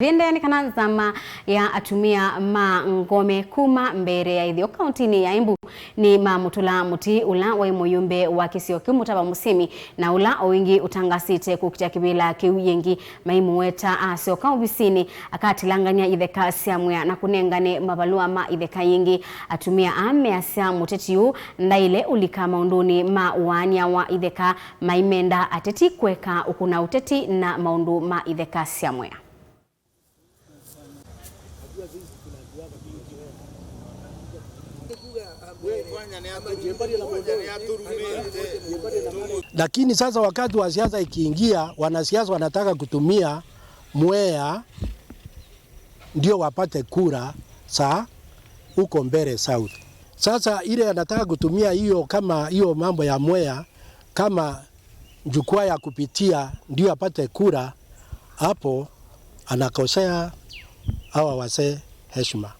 Rindeni kana zama ya atumia ma ngome kuma mbere ya ithio kauntini ya Embu ni mamutula muti ula wa muyumbe wa kisio kimutaba musimi na ula owingi utangasite kukitia kibila kiuyengi maimuweta asio kaubisini akatilanganya itheka siamwe na kunengane mabalua ma itheka yingi atumia ame asia mutetiu ndaile ulika maunduni ma uania wa itheka maimenda ateti kweka ukuna uteti na maundu ma itheka siamwe. Lakini sasa wakati wa siasa ikiingia, wanasiasa wanataka kutumia Mwea ndio wapate kura saa huko mbele South. Sasa ile anataka kutumia hiyo kama hiyo mambo ya Mwea kama jukwaa ya kupitia ndio apate kura, hapo anakosea hawa wasee heshima.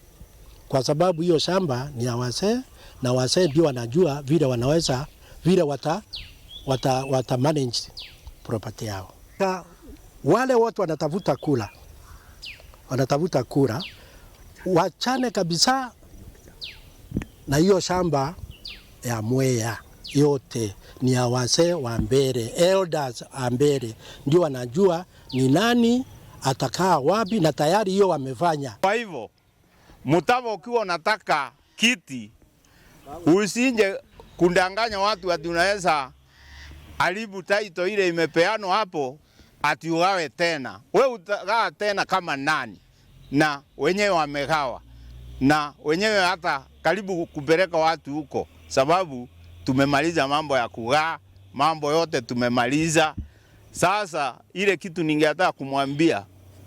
Kwa sababu hiyo shamba ni ya wasee na wasee ndio wanajua vile wanaweza vile wata manage property yao. Wale wote wanatafuta kura wachane kabisa na hiyo shamba ya Mwea, yote ni ya wasee wa mbele, elders wa mbele ndio wanajua ni nani atakaa wapi, na tayari hiyo wamefanya. Kwa hivyo Mutava ukiwa unataka kiti, usinje kundanganya watu ati unaweza haribu title ile imepeanwa hapo ati ugawe tena. Wewe utagawa tena kama nani? Na wenyewe wamegawa. Na wenyewe hata karibu kupeleka watu huko, sababu tumemaliza mambo ya kugaa, mambo yote tumemaliza. Sasa ile kitu ningetaka kumwambia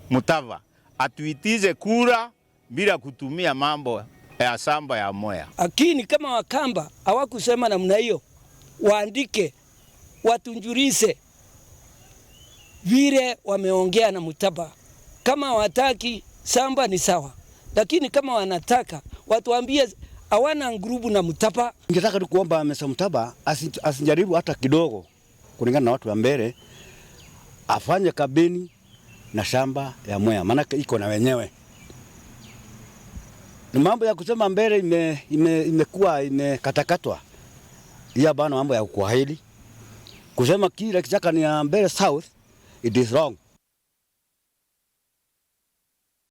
Mutava atuitize kura bila kutumia mambo ya samba ya Mwea. Lakini kama Wakamba hawakusema namna hiyo, waandike, watunjurise vile wameongea na Mutava. Kama wataki samba ni sawa, lakini kama wanataka watuambie hawana ngurubu na Mutava. Ningetaka tu kuomba Mr. Mutava asijaribu hata kidogo kulingana na watu wa mbele, afanye kabeni na shamba ya Mwea, maana iko na wenyewe. Ni mambo ya kusema mbele imekuwa imekatakatwa. Hiya bana mambo ya kuahidi. Kusema kile kichaka ni ya mbele South, it is wrong.